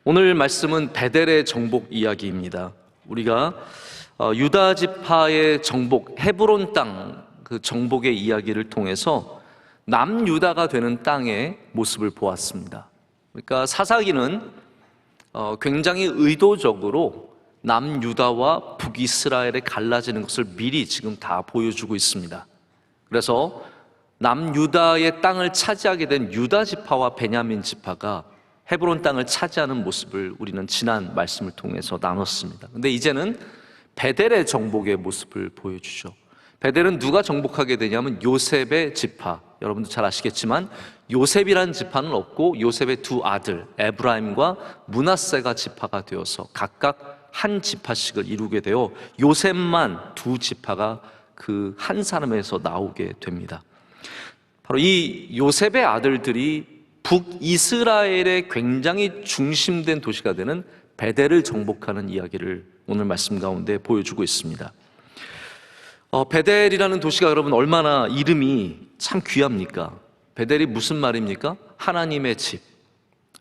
오늘 말씀은 베델의 정복 이야기입니다. 우리가 유다 지파의 정복, 헤브론 땅 그 정복의 이야기를 통해서 남유다가 되는 땅의 모습을 보았습니다. 그러니까 사사기는 굉장히 의도적으로 남유다와 북이스라엘에 갈라지는 것을 미리 지금 다 보여주고 있습니다. 그래서 남유다의 땅을 차지하게 된 유다 지파와 베냐민 지파가 헤브론 땅을 차지하는 모습을 우리는 지난 말씀을 통해서 나눴습니다. 근데 이제는 베델의 정복의 모습을 보여주죠. 베델은 누가 정복하게 되냐면 요셉의 지파. 여러분도 잘 아시겠지만 요셉이라는 지파는 없고 요셉의 두 아들 에브라임과 므낫세가 지파가 되어서 각각 한 지파씩을 이루게 되어 요셉만 두 지파가 그 한 사람에서 나오게 됩니다. 바로 이 요셉의 아들들이 북이스라엘의 굉장히 중심된 도시가 되는 베델을 정복하는 이야기를 오늘 말씀 가운데 보여주고 있습니다. 베델이라는 도시가 여러분 얼마나 이름이 참 귀합니까? 베델이 무슨 말입니까? 하나님의 집,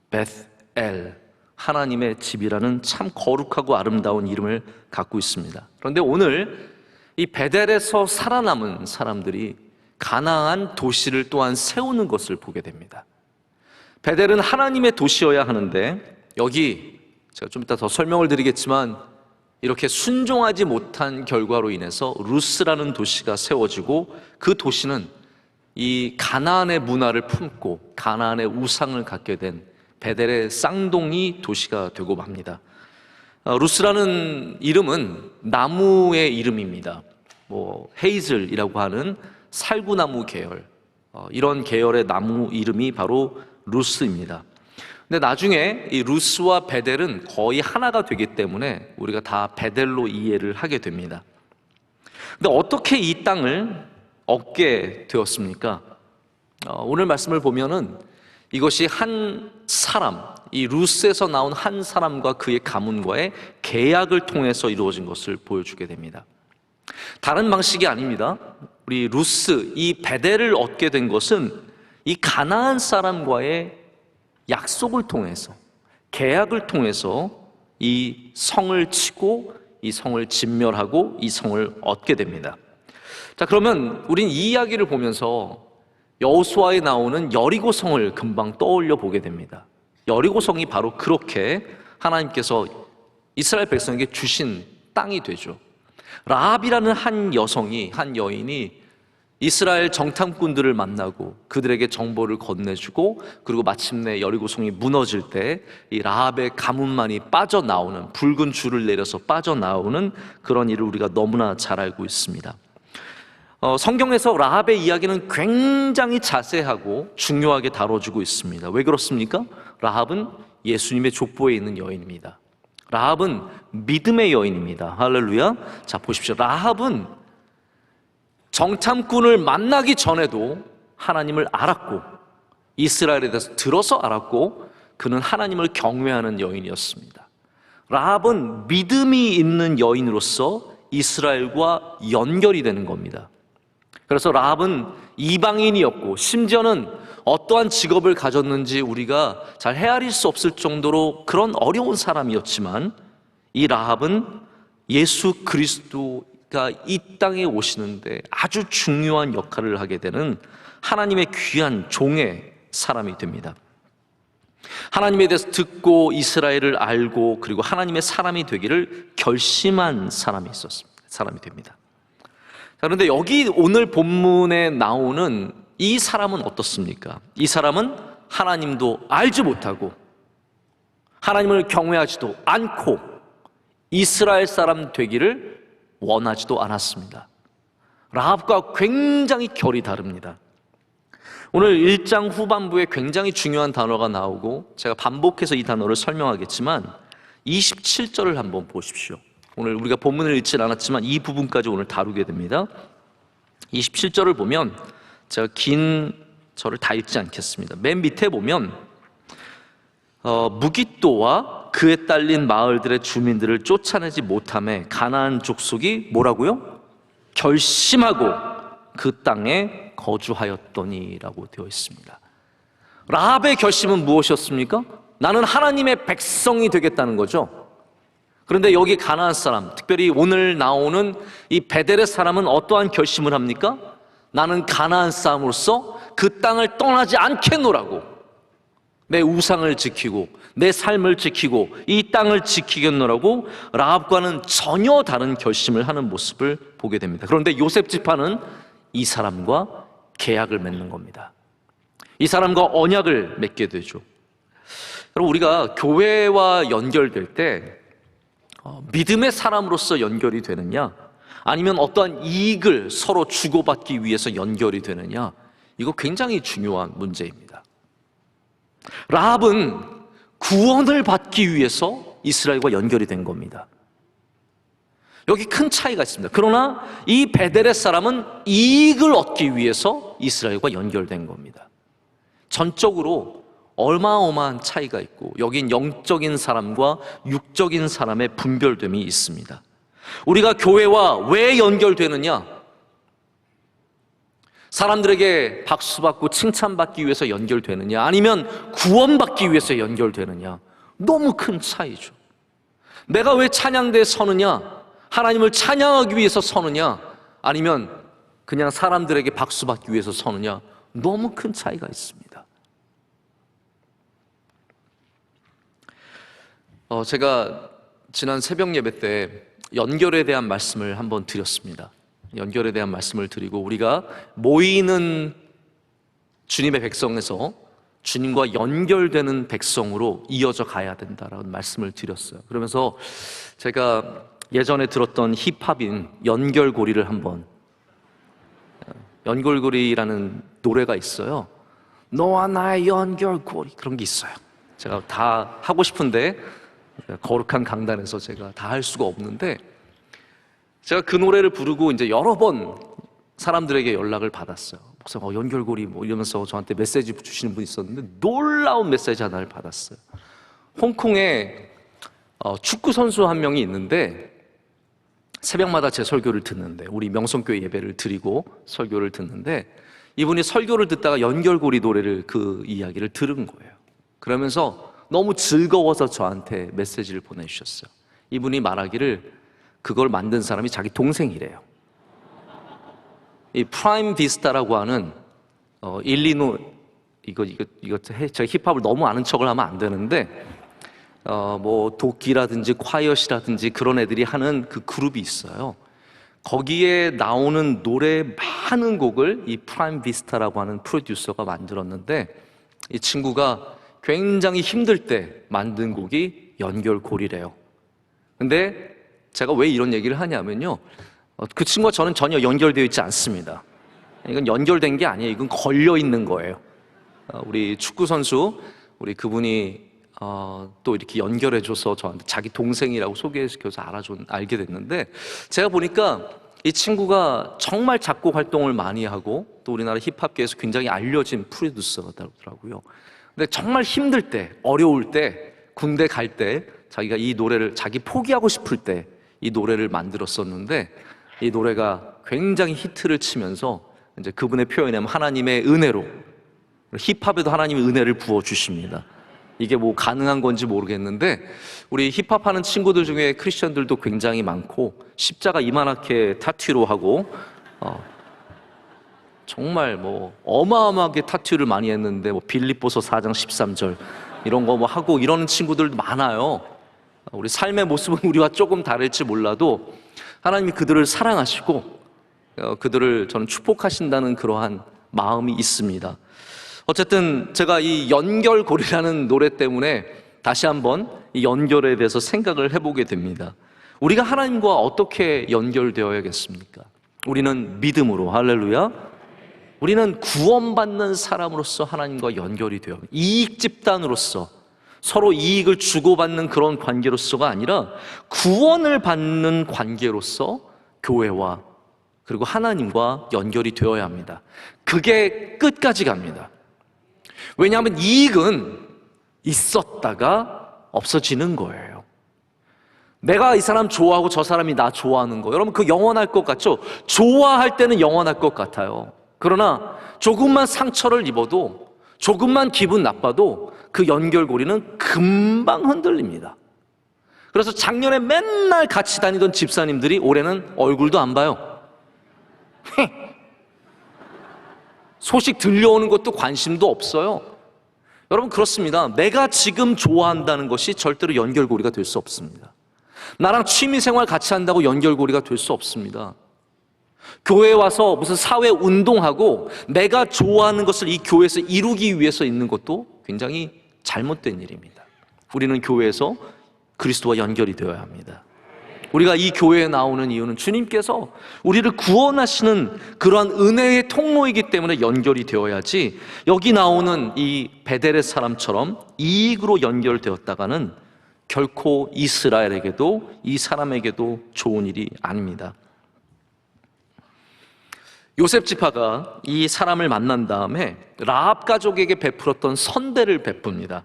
베스엘, 하나님의 집이라는 참 거룩하고 아름다운 이름을 갖고 있습니다. 그런데 오늘 이 베델에서 살아남은 사람들이 가나안 도시를 또한 세우는 것을 보게 됩니다. 베델은 하나님의 도시여야 하는데 여기 제가 좀 이따 더 설명을 드리겠지만 이렇게 순종하지 못한 결과로 인해서 루스라는 도시가 세워지고 그 도시는 이 가나안의 문화를 품고 가나안의 우상을 갖게 된 베델의 쌍둥이 도시가 되고 맙니다. 루스라는 이름은 나무의 이름입니다. 헤이즐이라고 하는 살구나무 계열, 이런 계열의 나무 이름이 바로 루스입니다. 근데 나중에 이 루스와 베델은 거의 하나가 되기 때문에 우리가 다 베델로 이해를 하게 됩니다. 근데 어떻게 이 땅을 얻게 되었습니까? 오늘 말씀을 보면은 이것이 한 사람, 이 루스에서 나온 한 사람과 그의 가문과의 계약을 통해서 이루어진 것을 보여주게 됩니다. 다른 방식이 아닙니다. 우리 루스, 이 베델을 얻게 된 것은 이 가나안 사람과의 약속을 통해서, 계약을 통해서 이 성을 치고 이 성을 진멸하고 이 성을 얻게 됩니다. 자, 그러면 우린 이 이야기를 보면서 여호수아에 나오는 여리고성을 금방 떠올려 보게 됩니다. 여리고성이 바로 그렇게 하나님께서 이스라엘 백성에게 주신 땅이 되죠. 라합이라는 한 여성이, 한 여인이 이스라엘 정탐꾼들을 만나고 그들에게 정보를 건네주고 그리고 마침내 여리고성이 무너질 때 이 라합의 가문만이 빠져나오는, 붉은 줄을 내려서 빠져나오는 그런 일을 우리가 너무나 잘 알고 있습니다. 성경에서 라합의 이야기는 굉장히 자세하고 중요하게 다뤄주고 있습니다. 왜 그렇습니까? 라합은 예수님의 족보에 있는 여인입니다. 라합은 믿음의 여인입니다. 할렐루야. 자, 보십시오. 라합은 정탐꾼을 만나기 전에도 하나님을 알았고 이스라엘에 대해서 들어서 알았고 그는 하나님을 경외하는 여인이었습니다. 라합은 믿음이 있는 여인으로서 이스라엘과 연결이 되는 겁니다. 그래서 라합은 이방인이었고 심지어는 어떠한 직업을 가졌는지 우리가 잘 헤아릴 수 없을 정도로 그런 어려운 사람이었지만 이 라합은 예수 그리스도가 이 땅에 오시는데 아주 중요한 역할을 하게 되는 하나님의 귀한 종의 사람이 됩니다. 하나님에 대해서 듣고 이스라엘을 알고 그리고 하나님의 사람이 되기를 결심한 사람이 됩니다. 자, 그런데 여기 오늘 본문에 나오는 이 사람은 어떻습니까? 이 사람은 하나님도 알지 못하고 하나님을 경외하지도 않고 이스라엘 사람 되기를 원하지도 않았습니다. 라합과 굉장히 결이 다릅니다. 오늘 1장 후반부에 굉장히 중요한 단어가 나오고 제가 반복해서 이 단어를 설명하겠지만 27절을 한번 보십시오. 오늘 우리가 본문을 읽진 않았지만 이 부분까지 오늘 다루게 됩니다. 27절을 보면 제가 긴 절을 다 읽지 않겠습니다. 맨 밑에 보면 무깃도와 그에 딸린 마을들의 주민들을 쫓아내지 못함에 가나안 족속이 뭐라고요? 결심하고 그 땅에 거주하였더니라고 되어 있습니다. 라합의 결심은 무엇이었습니까? 나는 하나님의 백성이 되겠다는 거죠. 그런데 여기 가나안 사람, 특별히 오늘 나오는 이 베델의 사람은 어떠한 결심을 합니까? 나는 가나안 사람으로서 그 땅을 떠나지 않겠노라고, 내 우상을 지키고 내 삶을 지키고 이 땅을 지키겠노라고 라합과는 전혀 다른 결심을 하는 모습을 보게 됩니다. 그런데 요셉 지파는 이 사람과 계약을 맺는 겁니다. 이 사람과 언약을 맺게 되죠. 여러분, 우리가 교회와 연결될 때 믿음의 사람으로서 연결이 되느냐, 아니면 어떠한 이익을 서로 주고받기 위해서 연결이 되느냐, 이거 굉장히 중요한 문제입니다. 라합은 구원을 받기 위해서 이스라엘과 연결이 된 겁니다. 여기 큰 차이가 있습니다. 그러나 이 베델의 사람은 이익을 얻기 위해서 이스라엘과 연결된 겁니다. 전적으로 어마어마한 차이가 있고, 여긴 영적인 사람과 육적인 사람의 분별됨이 있습니다. 우리가 교회와 왜 연결되느냐? 사람들에게 박수받고 칭찬받기 위해서 연결되느냐, 아니면 구원받기 위해서 연결되느냐? 너무 큰 차이죠. 내가 왜 찬양대에 서느냐? 하나님을 찬양하기 위해서 서느냐, 아니면 그냥 사람들에게 박수받기 위해서 서느냐? 너무 큰 차이가 있습니다. 제가 지난 새벽 예배 때 연결에 대한 말씀을 한번 드렸습니다. 연결에 대한 말씀을 드리고, 우리가 모이는 주님의 백성에서 주님과 연결되는 백성으로 이어져 가야 된다라는 말씀을 드렸어요. 그러면서 제가 예전에 들었던 힙합인 연결고리를 한번, 연결고리라는 노래가 있어요. 너와 나의 연결고리, 그런 게 있어요. 제가 다 하고 싶은데 거룩한 강단에서 제가 다 할 수가 없는데, 제가 그 노래를 부르고 이제 여러 번 사람들에게 연락을 받았어요. 목사님, 연결고리 뭐 이러면서 저한테 메시지 주시는 분이 있었는데, 놀라운 메시지 하나를 받았어요. 홍콩에 축구 선수 한 명이 있는데, 새벽마다 제 설교를 듣는데, 우리 명성교회 예배를 드리고 설교를 듣는데, 이분이 설교를 듣다가 연결고리 노래를, 그 이야기를 들은 거예요. 그러면서 너무 즐거워서 저한테 메시지를 보내주셨어요. 이분이 말하기를 그걸 만든 사람이 자기 동생이래요. 이 프라임 비스타라고 하는 일리노, 제가 힙합을 너무 아는 척을 하면 안 되는데, 뭐 도끼라든지 콰이엇이라든지 그런 애들이 하는 그 그룹이 있어요. 거기에 나오는 노래 많은 곡을 이 프라임 비스타라고 하는 프로듀서가 만들었는데, 이 친구가 굉장히 힘들 때 만든 곡이 연결고리래요. 근데 제가 왜 이런 얘기를 하냐면요, 그 친구와 저는 전혀 연결되어 있지 않습니다. 이건 연결된 게 아니에요. 이건 걸려 있는 거예요. 우리 축구 선수, 우리 그분이 또 이렇게 연결해줘서 저한테 자기 동생이라고 소개시켜서 알게 됐는데, 제가 보니까 이 친구가 정말 작곡 활동을 많이 하고 또 우리나라 힙합계에서 굉장히 알려진 프로듀서더라고요. 근데 정말 힘들 때, 어려울 때, 군대 갈 때 자기가 이 노래를, 자기 포기하고 싶을 때 이 노래를 만들었었는데, 이 노래가 굉장히 히트를 치면서 이제 그분의 표현이면 하나님의 은혜로, 힙합에도 하나님의 은혜를 부어주십니다. 이게 뭐 가능한 건지 모르겠는데, 우리 힙합하는 친구들 중에 크리스천들도 굉장히 많고, 십자가 이만하게 타투로 하고, 정말 뭐 어마어마하게 타투를 많이 했는데, 뭐 빌립보서 4장 13절 이런 거 뭐 하고 이러는 친구들도 많아요. 우리 삶의 모습은 우리와 조금 다를지 몰라도 하나님이 그들을 사랑하시고 그들을 저는 축복하신다는 그러한 마음이 있습니다. 어쨌든 제가 이 연결고리라는 노래 때문에 다시 한번 이 연결에 대해서 생각을 해보게 됩니다. 우리가 하나님과 어떻게 연결되어야겠습니까? 우리는 믿음으로, 할렐루야. 우리는 구원받는 사람으로서 하나님과 연결이 되어, 이익 집단으로서 서로 이익을 주고받는 그런 관계로서가 아니라 구원을 받는 관계로서 교회와 그리고 하나님과 연결이 되어야 합니다. 그게 끝까지 갑니다. 왜냐하면 이익은 있었다가 없어지는 거예요. 내가 이 사람 좋아하고 저 사람이 나 좋아하는 거, 여러분, 그 영원할 것 같죠? 좋아할 때는 영원할 것 같아요. 그러나 조금만 상처를 입어도, 조금만 기분 나빠도 그 연결고리는 금방 흔들립니다. 그래서 작년에 맨날 같이 다니던 집사님들이 올해는 얼굴도 안 봐요. 소식 들려오는 것도 관심도 없어요. 여러분, 그렇습니다. 내가 지금 좋아한다는 것이 절대로 연결고리가 될 수 없습니다. 나랑 취미생활 같이 한다고 연결고리가 될 수 없습니다. 교회에 와서 무슨 사회 운동하고 내가 좋아하는 것을 이 교회에서 이루기 위해서 있는 것도 굉장히 잘못된 일입니다. 우리는 교회에서 그리스도와 연결이 되어야 합니다. 우리가 이 교회에 나오는 이유는 주님께서 우리를 구원하시는 그러한 은혜의 통로이기 때문에 연결이 되어야지, 여기 나오는 이 베델의 사람처럼 이익으로 연결되었다가는 결코 이스라엘에게도 이 사람에게도 좋은 일이 아닙니다. 요셉 지파가 이 사람을 만난 다음에 라합 가족에게 베풀었던 선대를 베풉니다.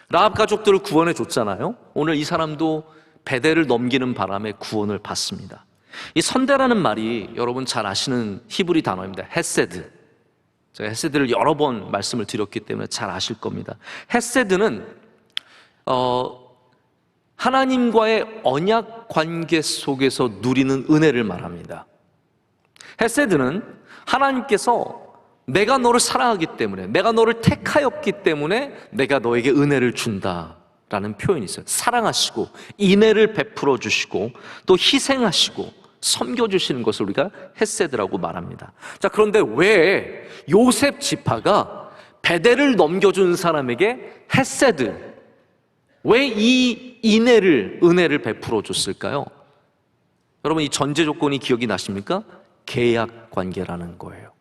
라합 가족들을 구원해 줬잖아요. 오늘 이 사람도 베델을 넘기는 바람에 구원을 받습니다. 이 선대라는 말이 여러분 잘 아시는 히브리 단어입니다. 헤세드. 제가 헤세드를 여러 번 말씀을 드렸기 때문에 잘 아실 겁니다. 헤세드는 하나님과의 언약 관계 속에서 누리는 은혜를 말합니다. 헤세드는 하나님께서 내가 너를 사랑하기 때문에, 내가 너를 택하였기 때문에 내가 너에게 은혜를 준다라는 표현이 있어요. 사랑하시고 인애를 베풀어 주시고 또 희생하시고 섬겨주시는 것을 우리가 헤세드라고 말합니다. 자, 그런데 왜 요셉 지파가 베델을 넘겨준 사람에게 헤세드, 왜 이 은혜를 베풀어 줬을까요? 여러분, 이 전제 조건이 기억이 나십니까? 계약 관계라는 거예요.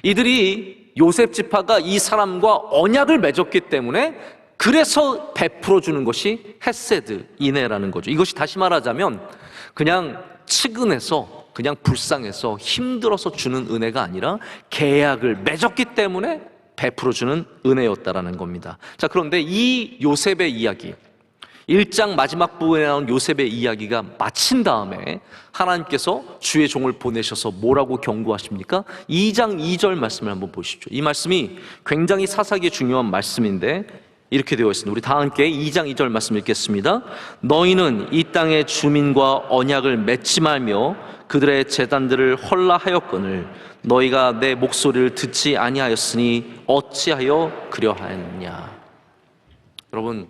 이들이 요셉 지파가 이 사람과 언약을 맺었기 때문에 그래서 베풀어 주는 것이 헤세드, 인애라는 거죠. 이것이 다시 말하자면 그냥 측은해서, 그냥 불쌍해서, 힘들어서 주는 은혜가 아니라 계약을 맺었기 때문에 베풀어 주는 은혜였다라는 겁니다. 자, 그런데 이 요셉의 이야기, 1장 마지막 부분에 나온 요셉의 이야기가 마친 다음에 하나님께서 주의 종을 보내셔서 뭐라고 경고하십니까? 2장 2절 말씀을 한번 보십시오. 이 말씀이 굉장히 사사기에 중요한 말씀인데 이렇게 되어 있습니다. 우리 다 함께 2장 2절 말씀 읽겠습니다. 너희는 이 땅의 주민과 언약을 맺지 말며 그들의 제단들을 헐라하였거늘 너희가 내 목소리를 듣지 아니하였으니 어찌하여 그려하였느냐. 여러분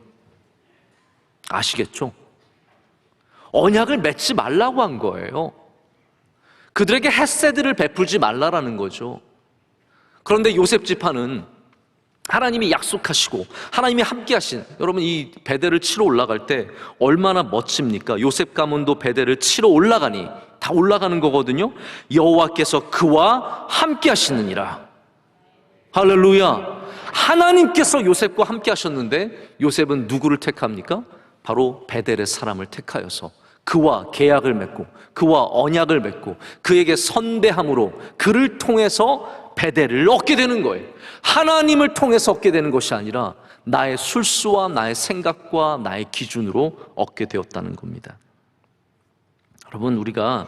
아시겠죠? 언약을 맺지 말라고 한 거예요. 그들에게 헤세드를 베풀지 말라라는 거죠. 그런데 요셉 지파는 하나님이 약속하시고 하나님이 함께 하신, 여러분 이 베델을 치러 올라갈 때 얼마나 멋집니까? 요셉 가문도 베델을 치러 올라가니 다 올라가는 거거든요. 여호와께서 그와 함께 하시느니라. 할렐루야. 하나님께서 요셉과 함께 하셨는데 요셉은 누구를 택합니까? 바로 베델의 사람을 택하여서 그와 계약을 맺고 그와 언약을 맺고 그에게 선대함으로 그를 통해서 베델을 얻게 되는 거예요. 하나님을 통해서 얻게 되는 것이 아니라 나의 술수와 나의 생각과 나의 기준으로 얻게 되었다는 겁니다. 여러분, 우리가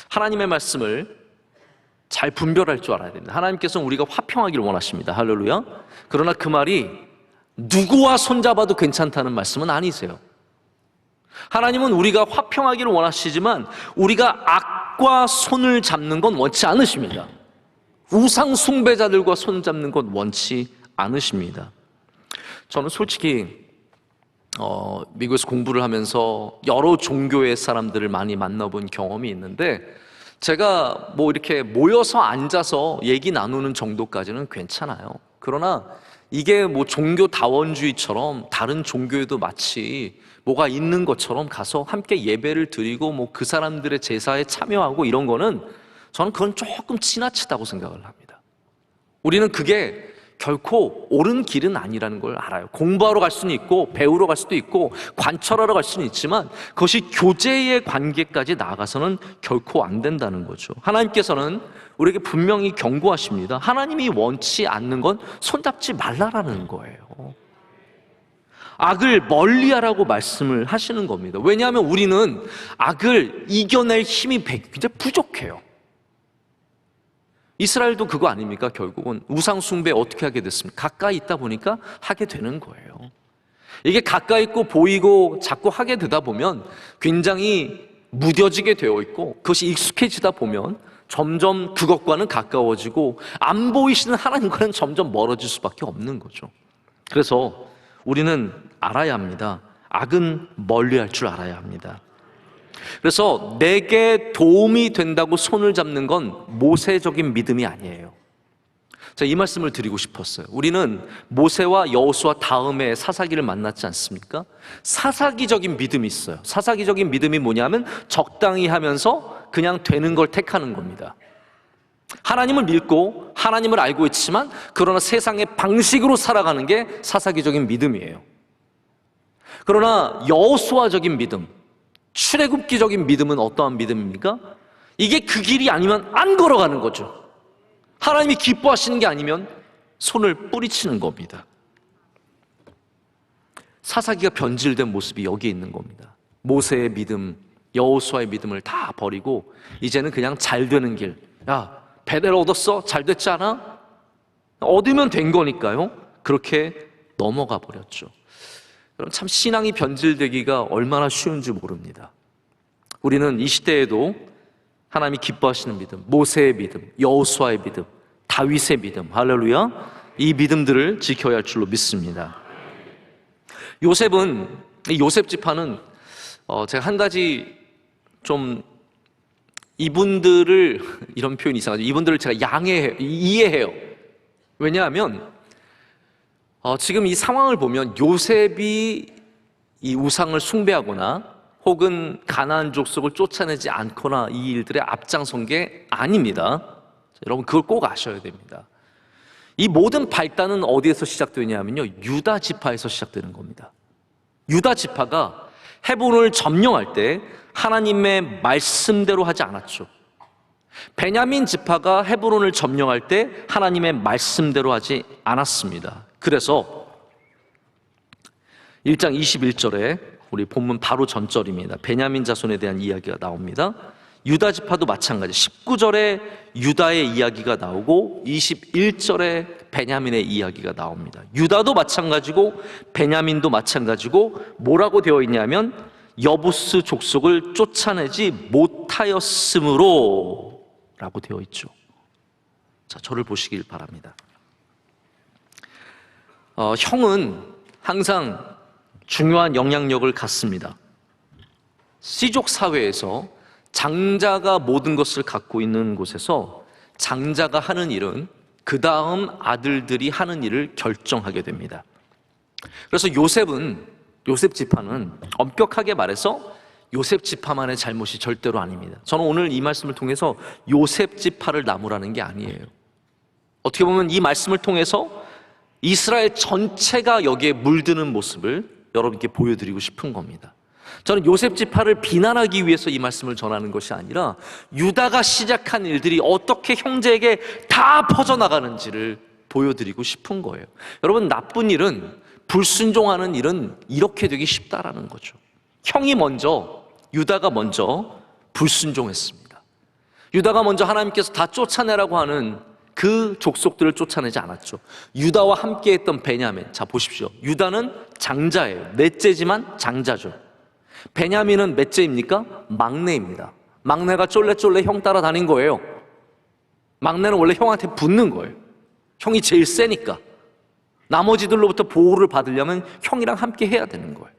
하나님의 말씀을 잘 분별할 줄 알아야 됩니다. 하나님께서는 우리가 화평하기를 원하십니다. 할렐루야. 그러나 그 말이 누구와 손잡아도 괜찮다는 말씀은 아니세요. 하나님은 우리가 화평하기를 원하시지만 우리가 악과 손을 잡는 건 원치 않으십니다. 우상 숭배자들과 손잡는 건 원치 않으십니다. 저는 솔직히 미국에서 공부를 하면서 여러 종교의 사람들을 많이 만나본 경험이 있는데 제가 뭐 이렇게 모여서 앉아서 얘기 나누는 정도까지는 괜찮아요. 그러나 이게 뭐 종교다원주의처럼 다른 종교에도 마치 뭐가 있는 것처럼 가서 함께 예배를 드리고 뭐 그 사람들의 제사에 참여하고 이런 거는 저는 그건 조금 지나치다고 생각을 합니다. 우리는 그게 결코 옳은 길은 아니라는 걸 알아요. 공부하러 갈 수는 있고 배우러 갈 수도 있고 관철하러 갈 수는 있지만 그것이 교제의 관계까지 나아가서는 결코 안 된다는 거죠. 하나님께서는 우리에게 분명히 경고하십니다. 하나님이 원치 않는 건 손잡지 말라라는 거예요. 악을 멀리하라고 말씀을 하시는 겁니다. 왜냐하면 우리는 악을 이겨낼 힘이 굉장히 부족해요. 이스라엘도 그거 아닙니까? 결국은 우상 숭배 어떻게 하게 됐습니까? 가까이 있다 보니까 하게 되는 거예요. 이게 가까이 있고 보이고 자꾸 하게 되다 보면 굉장히 무뎌지게 되어 있고, 그것이 익숙해지다 보면 점점 그것과는 가까워지고 안 보이시는 하나님과는 점점 멀어질 수밖에 없는 거죠. 그래서 우리는 알아야 합니다. 악은 멀리할 줄 알아야 합니다. 그래서 내게 도움이 된다고 손을 잡는 건 모세적인 믿음이 아니에요. 이 말씀을 드리고 싶었어요. 우리는 모세와 여호수아 다음에 사사기를 만났지 않습니까? 사사기적인 믿음이 있어요. 사사기적인 믿음이 뭐냐면 적당히 하면서 그냥 되는 걸 택하는 겁니다. 하나님을 믿고 하나님을 알고 있지만 그러나 세상의 방식으로 살아가는 게 사사기적인 믿음이에요. 그러나 여호수아적인 믿음, 출애굽기적인 믿음은 어떠한 믿음입니까? 이게 그 길이 아니면 안 걸어가는 거죠. 하나님이 기뻐하시는 게 아니면 손을 뿌리치는 겁니다. 사사기가 변질된 모습이 여기에 있는 겁니다. 모세의 믿음, 여호수아의 믿음을 다 버리고 이제는 그냥 잘 되는 길. 야, 베델 얻었어? 잘 됐지 않아? 얻으면 된 거니까요. 그렇게 넘어가 버렸죠. 여러분, 참 신앙이 변질되기가 얼마나 쉬운지 모릅니다. 우리는 이 시대에도 하나님이 기뻐하시는 믿음, 모세의 믿음, 여호수아의 믿음, 다윗의 믿음, 할렐루야, 이 믿음들을 지켜야 할 줄로 믿습니다. 요셉 지파는 제가 한 가지 좀 이분들을, 이런 표현이 이상하죠. 이분들을 제가 이해해요. 왜냐하면 지금 이 상황을 보면 요셉이 이 우상을 숭배하거나 혹은 가나안 족속을 쫓아내지 않거나 이 일들에 앞장선 게 아닙니다. 여러분, 그걸 꼭 아셔야 됩니다. 이 모든 발단은 어디에서 시작되냐면요, 유다 지파에서 시작되는 겁니다. 유다 지파가 헤브론을 점령할 때 하나님의 말씀대로 하지 않았죠. 베냐민 지파가 헤브론을 점령할 때 하나님의 말씀대로 하지 않았습니다. 그래서 1장 21절에 우리 본문 바로 전절입니다. 베냐민 자손에 대한 이야기가 나옵니다. 유다 지파도 마찬가지. 19절에 유다의 이야기가 나오고 21절에 베냐민의 이야기가 나옵니다. 유다도 마찬가지고 베냐민도 마찬가지고 뭐라고 되어 있냐면 여부스 족속을 쫓아내지 못하였으므로 라고 되어 있죠. 자, 저를 보시길 바랍니다. 형은 항상 중요한 영향력을 갖습니다. 씨족 사회에서 장자가 모든 것을 갖고 있는 곳에서 장자가 하는 일은 그 다음 아들들이 하는 일을 결정하게 됩니다. 그래서 요셉 지파는 엄격하게 말해서 요셉 지파만의 잘못이 절대로 아닙니다. 저는 오늘 이 말씀을 통해서 요셉 지파를 나무라는 게 아니에요. 어떻게 보면 이 말씀을 통해서 이스라엘 전체가 여기에 물드는 모습을 여러분께 보여드리고 싶은 겁니다. 저는 요셉 지파를 비난하기 위해서 이 말씀을 전하는 것이 아니라 유다가 시작한 일들이 어떻게 형제에게 다 퍼져나가는지를 보여드리고 싶은 거예요. 여러분, 나쁜 일은, 불순종하는 일은 이렇게 되기 쉽다라는 거죠. 유다가 먼저 불순종했습니다. 유다가 먼저 하나님께서 다 쫓아내라고 하는 그 족속들을 쫓아내지 않았죠. 유다와 함께했던 베냐민, 자 보십시오. 유다는 장자예요. 넷째지만 장자죠. 베냐민은 몇째입니까? 막내입니다. 막내가 쫄래쫄래 형 따라다닌 거예요. 막내는 원래 형한테 붙는 거예요. 형이 제일 세니까. 나머지들로부터 보호를 받으려면 형이랑 함께 해야 되는 거예요.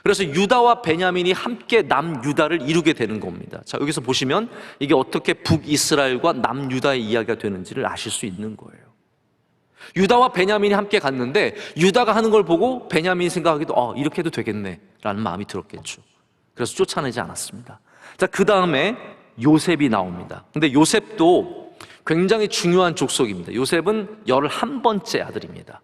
그래서 유다와 베냐민이 함께 남유다를 이루게 되는 겁니다. 자, 여기서 보시면 이게 어떻게 북이스라엘과 남유다의 이야기가 되는지를 아실 수 있는 거예요. 유다와 베냐민이 함께 갔는데 유다가 하는 걸 보고 베냐민이 생각하기도 이렇게 해도 되겠네 라는 마음이 들었겠죠. 그래서 쫓아내지 않았습니다. 자, 그 다음에 요셉이 나옵니다. 근데 요셉도 굉장히 중요한 족속입니다. 요셉은 11번째 아들입니다.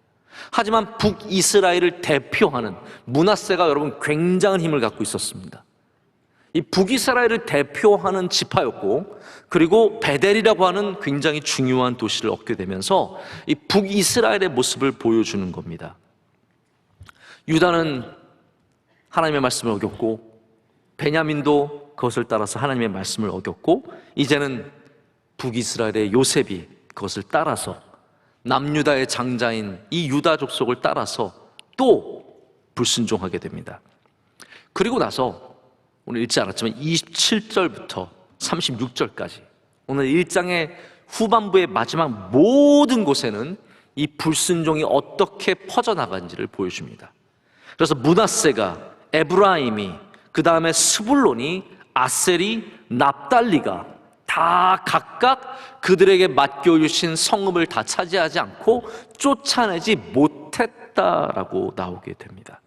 하지만 북이스라엘을 대표하는 므낫세가 여러분 굉장한 힘을 갖고 있었습니다. 이 북이스라엘을 대표하는 지파였고, 그리고 베델이라고 하는 굉장히 중요한 도시를 얻게 되면서 이 북이스라엘의 모습을 보여주는 겁니다. 유다는 하나님의 말씀을 어겼고, 베냐민도 그것을 따라서 하나님의 말씀을 어겼고, 이제는 북이스라엘의 요셉이 그것을 따라서 남유다의 장자인 이 유다 족속을 따라서 또 불순종하게 됩니다. 그리고 나서 오늘 읽지 않았지만 27절부터 36절까지 오늘 1장의 후반부의 마지막 모든 곳에는 이 불순종이 어떻게 퍼져나간지를 보여줍니다. 그래서 므낫세가, 에브라임이, 그 다음에 스불론이, 아셀이, 납달리가 다 각각 그들에게 맡겨주신 성읍을 다 차지하지 않고 쫓아내지 못했다라고 나오게 됩니다.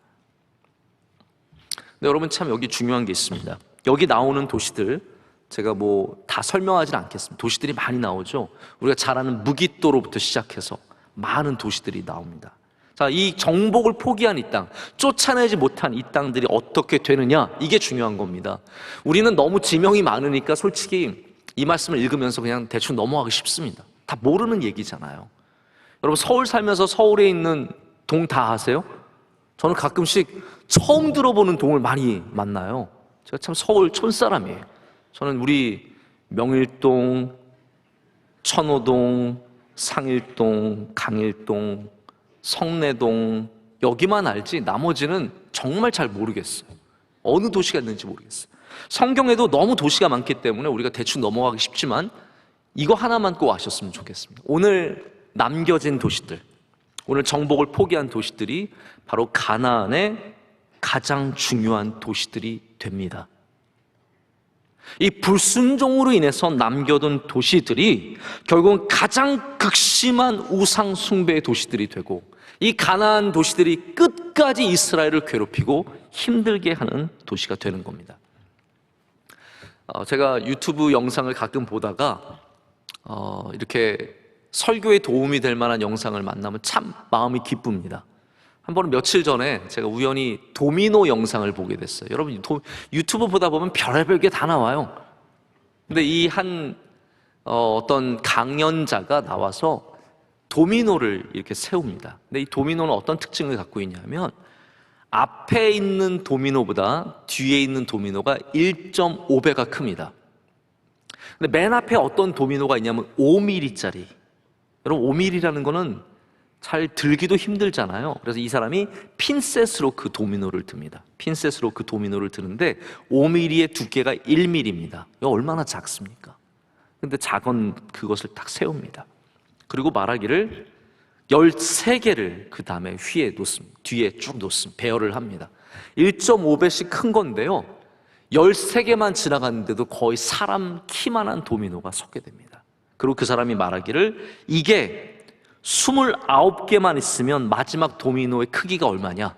근데 여러분, 참 여기 중요한 게 있습니다. 여기 나오는 도시들, 제가 다 설명하지는 않겠습니다. 도시들이 많이 나오죠. 우리가 잘 아는 무깃도로부터 시작해서 많은 도시들이 나옵니다. 자, 이 정복을 포기한 이 땅, 쫓아내지 못한 이 땅들이 어떻게 되느냐, 이게 중요한 겁니다. 우리는 너무 지명이 많으니까 솔직히 이 말씀을 읽으면서 그냥 대충 넘어가기 쉽습니다. 다 모르는 얘기잖아요. 여러분, 서울 살면서 서울에 있는 동 다 아세요? 저는 가끔씩 처음 들어보는 동을 많이 만나요. 제가 참 서울 촌사람이에요. 저는 우리 명일동, 천호동, 상일동, 강일동, 성내동 여기만 알지 나머지는 정말 잘 모르겠어요. 어느 도시가 있는지 모르겠어요. 성경에도 너무 도시가 많기 때문에 우리가 대충 넘어가기 쉽지만 이거 하나만 꼭 아셨으면 좋겠습니다. 오늘 남겨진 도시들, 오늘 정복을 포기한 도시들이 바로 가나안의 가장 중요한 도시들이 됩니다. 이 불순종으로 인해서 남겨둔 도시들이 결국은 가장 극심한 우상 숭배의 도시들이 되고, 이 가나안 도시들이 끝까지 이스라엘을 괴롭히고 힘들게 하는 도시가 되는 겁니다. 제가 유튜브 영상을 가끔 보다가 이렇게 설교에 도움이 될 만한 영상을 만나면 참 마음이 기쁩니다. 한 번은 며칠 전에 제가 우연히 도미노 영상을 보게 됐어요. 여러분, 유튜브 보다 보면 별의별 게 다 나와요. 근데 이 어떤 강연자가 나와서 도미노를 이렇게 세웁니다. 근데 이 도미노는 어떤 특징을 갖고 있냐면 앞에 있는 도미노보다 뒤에 있는 도미노가 1.5배가 큽니다. 근데 맨 앞에 어떤 도미노가 있냐면 5mm짜리. 여러분, 5mm라는 거는 잘 들기도 힘들잖아요. 그래서 이 사람이 핀셋으로 그 도미노를 듭니다. 핀셋으로 그 도미노를 드는데 5mm의 두께가 1mm입니다. 이거 얼마나 작습니까? 근데 작은 그것을 딱 세웁니다. 그리고 말하기를 13개를 그 다음에 휘에 놓습니다. 뒤에 쭉 놓습니다. 배열을 합니다. 1.5배씩 큰 건데요, 13개만 지나갔는데도 거의 사람 키만한 도미노가 섰게 됩니다. 그리고 그 사람이 말하기를 이게 29개만 있으면 마지막 도미노의 크기가 얼마냐?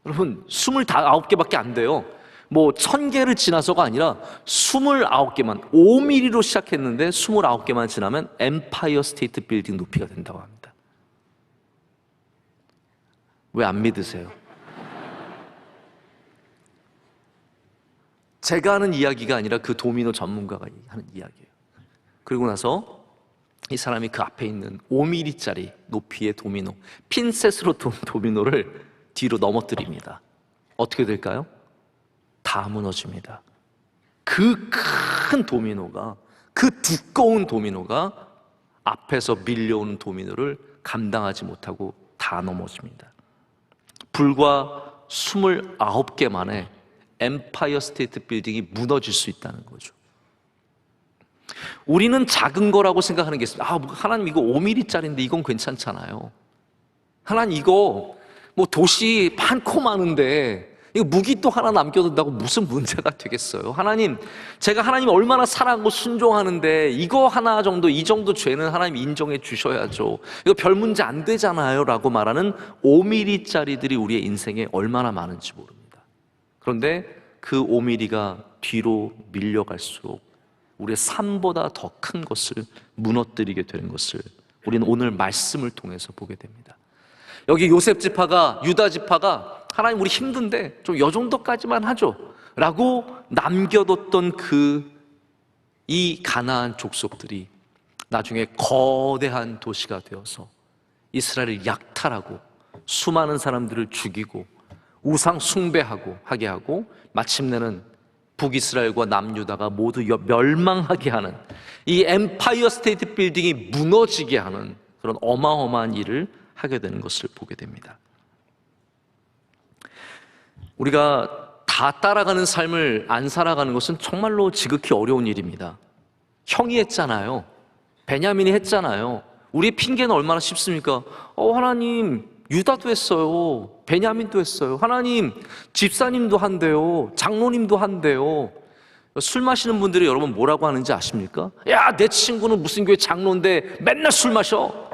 여러분, 29개밖에 안 돼요. 1000개를 지나서가 아니라 29개만, 5mm로 시작했는데 29개만 지나면 엠파이어 스테이트 빌딩 높이가 된다고 합니다. 왜 안 믿으세요? 제가 하는 이야기가 아니라 그 도미노 전문가가 하는 이야기예요. 그리고 나서 이 사람이 그 앞에 있는 5mm짜리 높이의 도미노, 핀셋으로 도미노를 뒤로 넘어뜨립니다. 어떻게 될까요? 다 무너집니다. 그 큰 도미노가, 그 두꺼운 도미노가 앞에서 밀려오는 도미노를 감당하지 못하고 다 넘어집니다. 불과 29개 만에 엠파이어 스테이트 빌딩이 무너질 수 있다는 거죠. 우리는 작은 거라고 생각하는 게 있습니다. 하나님, 이거 5mm짜리인데 이건 괜찮잖아요. 하나님, 이거 도시 많고 많은데 이거 무기또 하나 남겨둔다고 무슨 문제가 되겠어요? 하나님, 제가 하나님 얼마나 사랑하고 순종하는데 이거 하나 정도, 이 정도 죄는 하나님 인정해 주셔야죠. 이거 별 문제 안 되잖아요 라고 말하는 5mm짜리들이 우리의 인생에 얼마나 많은지 모릅니다. 그런데 그 5mm가 뒤로 밀려갈수록 우리의 삶보다 더 큰 것을 무너뜨리게 되는 것을 우리는 오늘 말씀을 통해서 보게 됩니다. 여기 요셉 지파가, 유다 지파가 하나님, 우리 힘든데 좀 요 정도까지만 하죠 라고 남겨뒀던 이 가나안 족속들이 나중에 거대한 도시가 되어서 이스라엘을 약탈하고 수많은 사람들을 죽이고 우상 숭배하고 하게 하고 마침내는 북이스라엘과 남유다가 모두 멸망하게 하는, 이 엠파이어 스테이트 빌딩이 무너지게 하는 그런 어마어마한 일을 하게 되는 것을 보게 됩니다. 우리가 다 따라가는 삶을 안 살아가는 것은 정말로 지극히 어려운 일입니다. 형이 했잖아요. 베냐민이 했잖아요. 우리의 핑계는 얼마나 쉽습니까? 하나님, 유다도 했어요. 베냐민도 했어요. 하나님, 집사님도 한대요. 장로님도 한대요. 술 마시는 분들이 여러분 뭐라고 하는지 아십니까? 야, 내 친구는 무슨 교회 장로인데 맨날 술 마셔.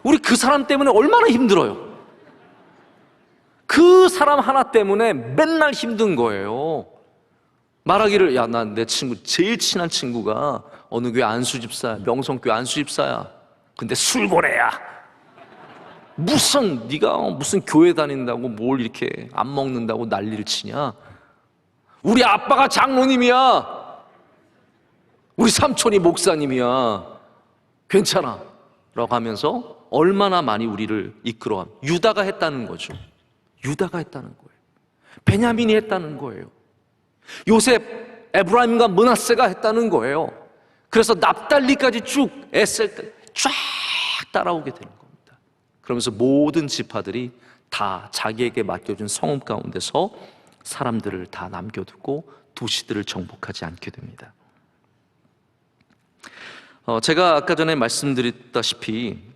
우리 그 사람 때문에 얼마나 힘들어요. 그 사람 하나 때문에 맨날 힘든 거예요. 말하기를, 야, 난 내 친구, 제일 친한 친구가 어느 교회 안수집사야, 명성교회 안수집사야. 근데 술고래야. 네가 무슨 교회 다닌다고 뭘 이렇게 안 먹는다고 난리를 치냐? 우리 아빠가 장로님이야. 우리 삼촌이 목사님이야. 괜찮아 라고 하면서 얼마나 많이 우리를 이끌어간, 유다가 했다는 거죠. 유다가 했다는 거예요. 베냐민이 했다는 거예요. 요셉, 에브라임과 므낫세가 했다는 거예요. 그래서 납달리까지 쭉, 에셀까지 쫙 따라오게 되는 겁니다. 그러면서 모든 지파들이 다 자기에게 맡겨준 성읍 가운데서 사람들을 다 남겨두고 도시들을 정복하지 않게 됩니다. 제가 아까 전에 말씀드렸다시피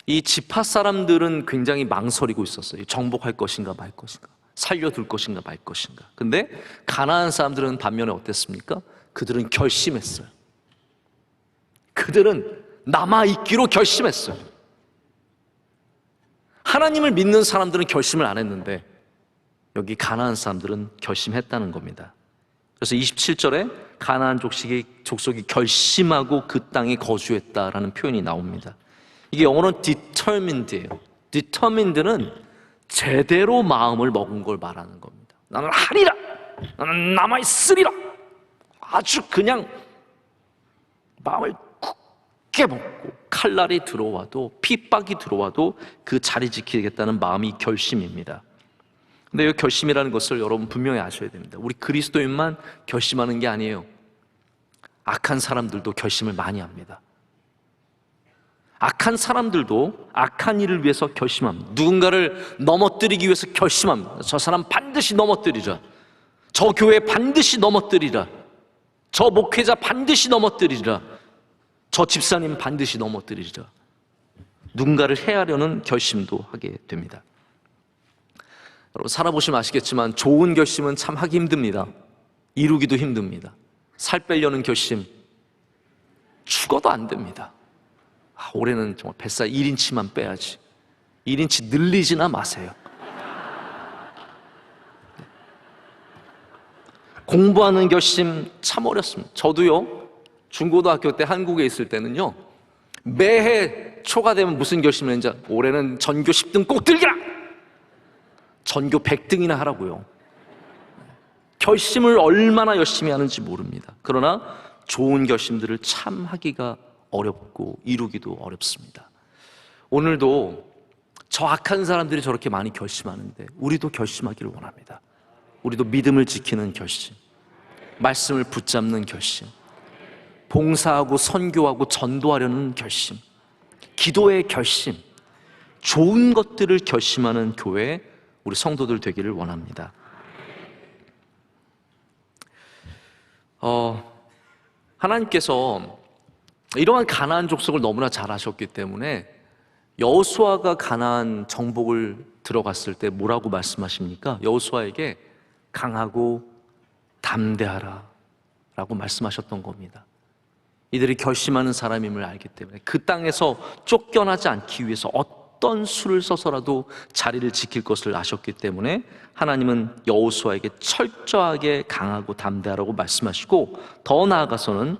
이 지파 사람들은 굉장히 망설이고 있었어요. 정복할 것인가 말 것인가, 살려둘 것인가 말 것인가. 근데 가나안 사람들은 반면에 어땠습니까? 그들은 결심했어요. 그들은 남아있기로 결심했어요. 하나님을 믿는 사람들은 결심을 안 했는데 여기 가나안 사람들은 결심했다는 겁니다. 그래서 27절에 가나안 족속이 결심하고 그 땅에 거주했다라는 표현이 나옵니다. 이게 영어로는 determined예요. determined는 제대로 마음을 먹은 걸 말하는 겁니다. 나는 하리라, 나는 남아있으리라. 아주 그냥 마음을 굳게 먹고 칼날이 들어와도, 핍박이 들어와도 그 자리 지키겠다는 마음이 결심입니다. 근데 이 결심이라는 것을 여러분 분명히 아셔야 됩니다. 우리 그리스도인만 결심하는 게 아니에요. 악한 사람들도 결심을 많이 합니다. 악한 사람들도 악한 일을 위해서 결심합니다. 누군가를 넘어뜨리기 위해서 결심합니다. 저 사람 반드시 넘어뜨리자. 저 교회 반드시 넘어뜨리라. 저 목회자 반드시 넘어뜨리라. 저 집사님 반드시 넘어뜨리자. 누군가를 해하려는 결심도 하게 됩니다. 여러분 살아보시면 아시겠지만 좋은 결심은 참 하기 힘듭니다. 이루기도 힘듭니다. 살 빼려는 결심 죽어도 안 됩니다. 올해는 정말 뱃살 1인치만 빼야지. 1인치 늘리지나 마세요. 공부하는 결심 참 어렵습니다. 저도요, 중고등학교 때 한국에 있을 때는요, 매해 초가 되면 무슨 결심을 했는지, 올해는 전교 10등 꼭 들기라! 전교 100등이나 하라고요. 결심을 얼마나 열심히 하는지 모릅니다. 그러나 좋은 결심들을 참 하기가 어렵고 이루기도 어렵습니다. 오늘도 저 악한 사람들이 저렇게 많이 결심하는데 우리도 결심하기를 원합니다. 우리도 믿음을 지키는 결심, 말씀을 붙잡는 결심, 봉사하고 선교하고 전도하려는 결심, 기도의 결심, 좋은 것들을 결심하는 교회 우리 성도들 되기를 원합니다. 하나님께서 이러한 가나안 족속을 너무나 잘 아셨기 때문에 여호수아가 가나안 정복을 들어갔을 때 뭐라고 말씀하십니까? 여호수아에게 강하고 담대하라 라고 말씀하셨던 겁니다. 이들이 결심하는 사람임을 알기 때문에 그 땅에서 쫓겨나지 않기 위해서 어떤 수를 써서라도 자리를 지킬 것을 아셨기 때문에 하나님은 여호수아에게 철저하게 강하고 담대하라고 말씀하시고 더 나아가서는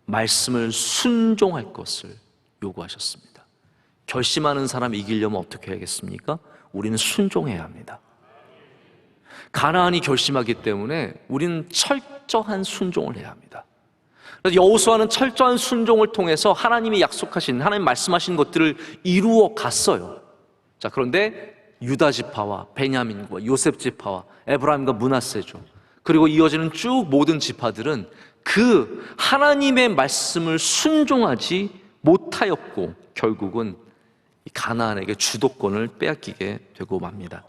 말씀을 순종할 것을 요구하셨습니다. 결심하는 사람 이기려면 어떻게 해야겠습니까? 우리는 순종해야 합니다. 가나안이 결심하기 때문에 우리는 철저한 순종을 해야 합니다. 그래서 여호수아는 철저한 순종을 통해서 하나님이 약속하신, 하나님 말씀하신 것들을 이루어 갔어요. 자, 그런데 유다 지파와 베냐민과 요셉 지파와 에브라임과 므낫세죠. 그리고 이어지는 쭉 모든 지파들은 그 하나님의 말씀을 순종하지 못하였고 결국은 가나안에게 주도권을 빼앗기게 되고 맙니다.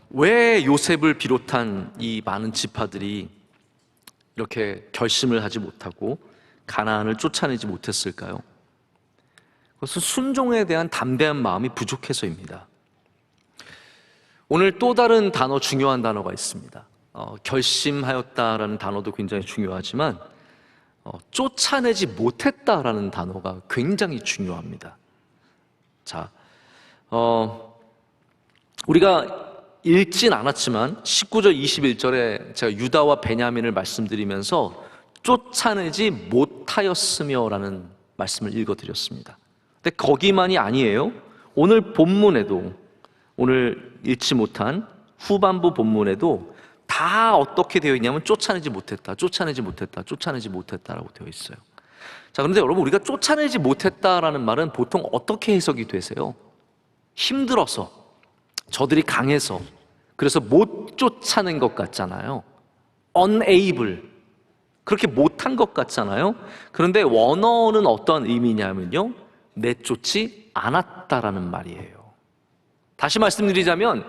왜 요셉을 비롯한 이 많은 지파들이 이렇게 결심을 하지 못하고 가나안을 쫓아내지 못했을까요? 그것은 순종에 대한 담대한 마음이 부족해서입니다. 오늘 또 다른 단어, 중요한 단어가 있습니다. 결심하였다라는 단어도 굉장히 중요하지만 쫓아내지 못했다라는 단어가 굉장히 중요합니다. 자, 우리가 읽진 않았지만 19절 21절에 제가 유다와 베냐민을 말씀드리면서 쫓아내지 못하였으며 라는 말씀을 읽어드렸습니다. 근데 거기만이 아니에요. 오늘 본문에도, 오늘 읽지 못한 후반부 본문에도 다 어떻게 되어 있냐면 쫓아내지 못했다, 쫓아내지 못했다, 쫓아내지 못했다라고 되어 있어요. 자, 그런데 여러분, 우리가 쫓아내지 못했다라는 말은 보통 어떻게 해석이 되세요? 힘들어서, 저들이 강해서, 그래서 못 쫓아낸 것 같잖아요. unable, 그렇게 못한 것 같잖아요. 그런데 원어는 어떤 의미냐면요, 내쫓지 않았다라는 말이에요. 다시 말씀드리자면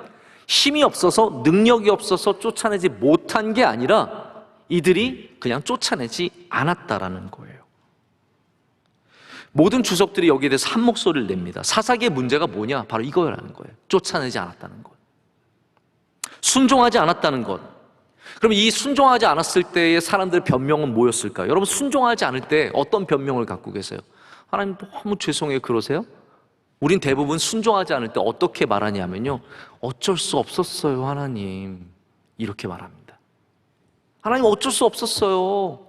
힘이 없어서, 능력이 없어서 쫓아내지 못한 게 아니라 이들이 그냥 쫓아내지 않았다라는 거예요. 모든 주석들이 여기에 대해서 한 목소리를 냅니다. 사사기의 문제가 뭐냐? 바로 이거라는 거예요. 쫓아내지 않았다는 것, 순종하지 않았다는 것. 그럼 이 순종하지 않았을 때의 사람들의 변명은 뭐였을까요? 여러분, 순종하지 않을 때 어떤 변명을 갖고 계세요? 하나님 너무 죄송해요, 그러세요? 우린 대부분 순종하지 않을 때 어떻게 말하냐면요, 어쩔 수 없었어요, 하나님, 이렇게 말합니다. 하나님, 어쩔 수 없었어요.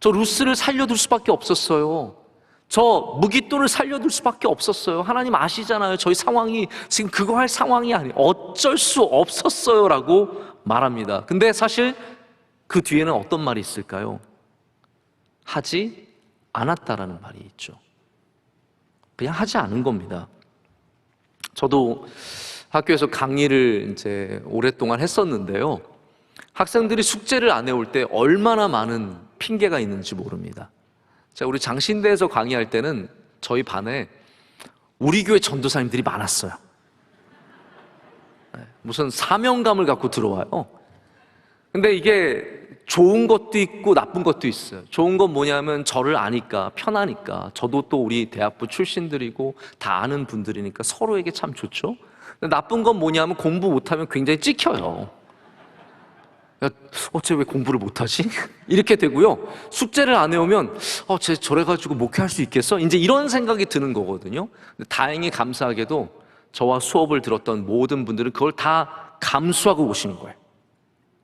저 루스를 살려둘 수밖에 없었어요. 저 무기또를 살려둘 수밖에 없었어요. 하나님 아시잖아요, 저희 상황이 지금 그거 할 상황이 아니에요. 어쩔 수 없었어요 라고 말합니다. 근데 사실 그 뒤에는 어떤 말이 있을까요? 하지 않았다라는 말이 있죠. 그냥 하지 않은 겁니다. 저도 학교에서 강의를 이제 오랫동안 했었는데요, 학생들이 숙제를 안 해올 때 얼마나 많은 핑계가 있는지 모릅니다. 자, 우리 장신대에서 강의할 때는 저희 반에 우리 교회 전도사님들이 많았어요. 무슨 사명감을 갖고 들어와요. 근데 이게 좋은 것도 있고 나쁜 것도 있어요. 좋은 건 뭐냐면 저를 아니까, 편하니까. 저도 또 우리 대학부 출신들이고 다 아는 분들이니까 서로에게 참 좋죠. 근데 나쁜 건 뭐냐면 공부 못하면 굉장히 찍혀요. 야, 쟤 왜 공부를 못하지? 이렇게 되고요. 숙제를 안 해오면 쟤 저래가지고 목회할 수 있겠어? 이제 이런 생각이 드는 거거든요. 근데 다행히 감사하게도 저와 수업을 들었던 모든 분들은 그걸 다 감수하고 오시는 거예요.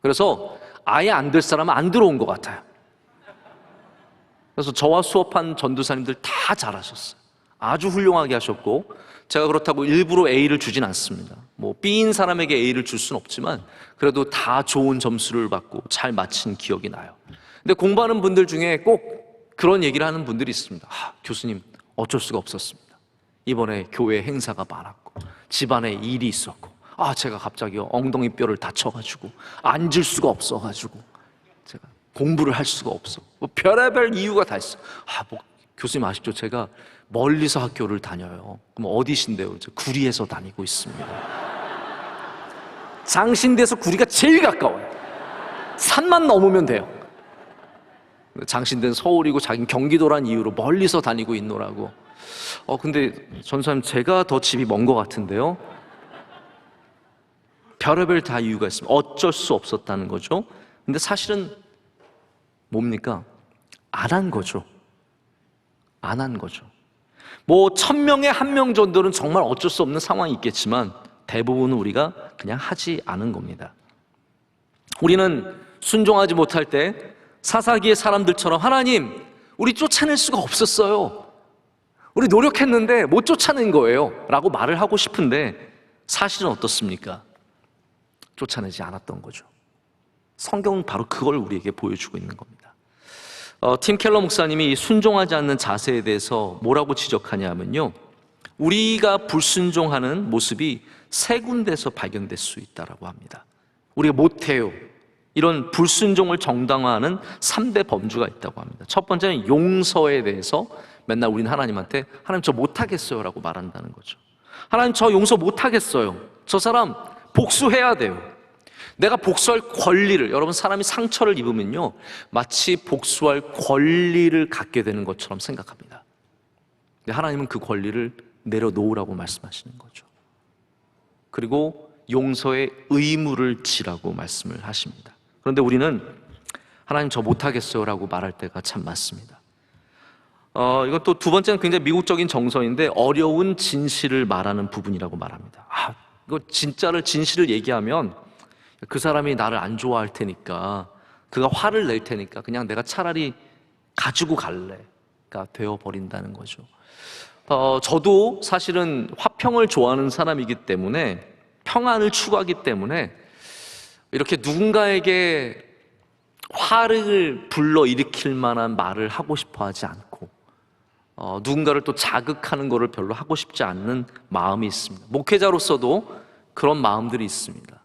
그래서 아예 안 될 사람은 안 들어온 것 같아요. 그래서 저와 수업한 전도사님들 다 잘하셨어요. 아주 훌륭하게 하셨고, 제가 그렇다고 일부러 A를 주진 않습니다. 뭐 B인 사람에게 A를 줄 수는 없지만 그래도 다 좋은 점수를 받고 잘 마친 기억이 나요. 근데 공부하는 분들 중에 꼭 그런 얘기를 하는 분들이 있습니다. 교수님, 어쩔 수가 없었습니다. 이번에 교회 행사가 많았고 집안에 일이 있었고 제가 갑자기 엉덩이 뼈를 다쳐가지고 앉을 수가 없어가지고 제가 공부를 할 수가 없어. 뭐 별의별 이유가 다 있어. 뭐 교수님 아시죠? 제가 멀리서 학교를 다녀요. 그럼 어디신데요? 구리에서 다니고 있습니다. 장신대에서 구리가 제일 가까워요. 산만 넘으면 돼요. 장신대는 서울이고 자기는 경기도란 이유로 멀리서 다니고 있노라고. 근데 전사님, 제가 더 집이 먼 것 같은데요. 별의별 다 이유가 있습니다. 어쩔 수 없었다는 거죠. 근데 사실은 뭡니까? 안 한 거죠. 안 한 거죠. 뭐 1000명에 1명 정도는 정말 어쩔 수 없는 상황이 있겠지만 대부분은 우리가 그냥 하지 않은 겁니다. 우리는 순종하지 못할 때 사사기의 사람들처럼 하나님, 우리 쫓아낼 수가 없었어요. 우리 노력했는데 못 쫓아낸 거예요 라고 말을 하고 싶은데 사실은 어떻습니까? 쫓아내지 않았던 거죠. 성경은 바로 그걸 우리에게 보여주고 있는 겁니다. 팀 켈러 목사님이 이 순종하지 않는 자세에 대해서 뭐라고 지적하냐면요, 우리가 불순종하는 모습이 세 군데에서 발견될 수 있다고 합니다. 우리가 못해요, 이런 불순종을 정당화하는 3대 범주가 있다고 합니다. 첫 번째는 용서에 대해서 맨날 우리는 하나님한테 하나님 저 못하겠어요 라고 말한다는 거죠. 하나님 저 용서 못하겠어요, 저 사람 복수해야 돼요. 내가 복수할 권리를, 여러분 사람이 상처를 입으면요 마치 복수할 권리를 갖게 되는 것처럼 생각합니다. 근데 하나님은 그 권리를 내려놓으라고 말씀하시는 거죠. 그리고 용서의 의무를 지라고 말씀을 하십니다. 그런데 우리는 하나님 저 못하겠어요 라고 말할 때가 참 많습니다. 이건 또 두 번째는 굉장히 미국적인 정서인데 어려운 진실을 말하는 부분이라고 말합니다. 이거 진실을 얘기하면 그 사람이 나를 안 좋아할 테니까, 그가 화를 낼 테니까 그냥 내가 차라리 가지고 갈래가 되어버린다는 거죠. 저도 사실은 화평을 좋아하는 사람이기 때문에, 평안을 추구하기 때문에 이렇게 누군가에게 화를 불러일으킬 만한 말을 하고 싶어 하지 않고, 누군가를 또 자극하는 것을 별로 하고 싶지 않는 마음이 있습니다. 목회자로서도 그런 마음들이 있습니다.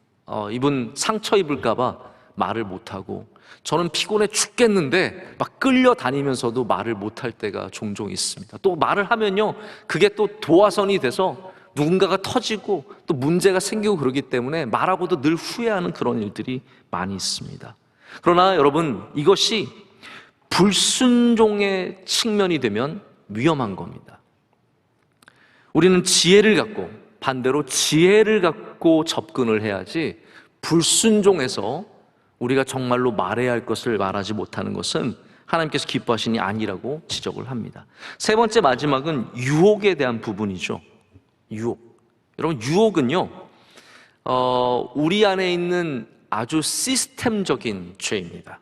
이분 상처 입을까봐 말을 못하고, 저는 피곤해 죽겠는데 막 끌려다니면서도 말을 못할 때가 종종 있습니다. 또 말을 하면요 그게 또 도화선이 돼서 누군가가 터지고 또 문제가 생기고 그러기 때문에 말하고도 늘 후회하는 그런 일들이 많이 있습니다. 그러나 여러분, 이것이 불순종의 측면이 되면 위험한 겁니다. 우리는 지혜를 갖고, 반대로 지혜를 갖고 접근을 해야지, 불순종해서 우리가 정말로 말해야 할 것을 말하지 못하는 것은 하나님께서 기뻐하시니 아니라고 지적을 합니다. 세 번째, 마지막은 유혹에 대한 부분이죠. 유혹. 여러분, 유혹은요 우리 안에 있는 아주 시스템적인 죄입니다.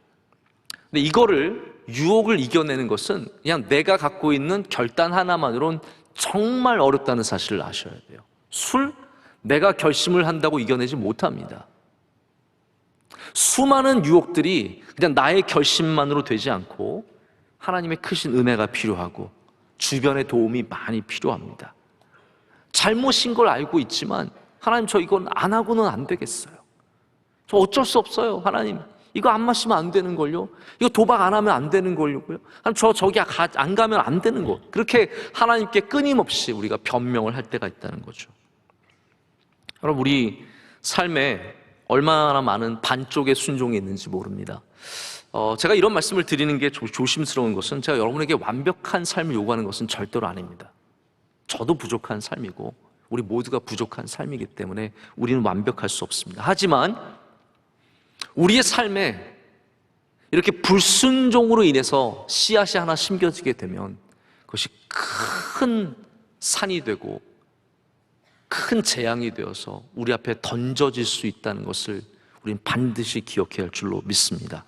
근데 이거를, 유혹을 이겨내는 것은 그냥 내가 갖고 있는 결단 하나만으로는 정말 어렵다는 사실을 아셔야 돼요. 술, 내가 결심을 한다고 이겨내지 못합니다. 수많은 유혹들이 그냥 나의 결심만으로 되지 않고 하나님의 크신 은혜가 필요하고 주변의 도움이 많이 필요합니다. 잘못인 걸 알고 있지만 하나님 저 이건 안 하고는 안 되겠어요. 저 어쩔 수 없어요. 하나님 이거 안 마시면 안 되는 걸요. 이거 도박 안 하면 안 되는 걸요. 하나님 저기 안 가면 안 되는 거. 그렇게 하나님께 끊임없이 우리가 변명을 할 때가 있다는 거죠. 여러분, 우리 삶에 얼마나 많은 반쪽의 순종이 있는지 모릅니다. 제가 이런 말씀을 드리는 게 조심스러운 것은, 제가 여러분에게 완벽한 삶을 요구하는 것은 절대로 아닙니다. 저도 부족한 삶이고 우리 모두가 부족한 삶이기 때문에 우리는 완벽할 수 없습니다. 하지만 우리의 삶에 이렇게 불순종으로 인해서 씨앗이 하나 심겨지게 되면 그것이 큰 산이 되고 큰 재앙이 되어서 우리 앞에 던져질 수 있다는 것을 우리는 반드시 기억해야 할 줄로 믿습니다.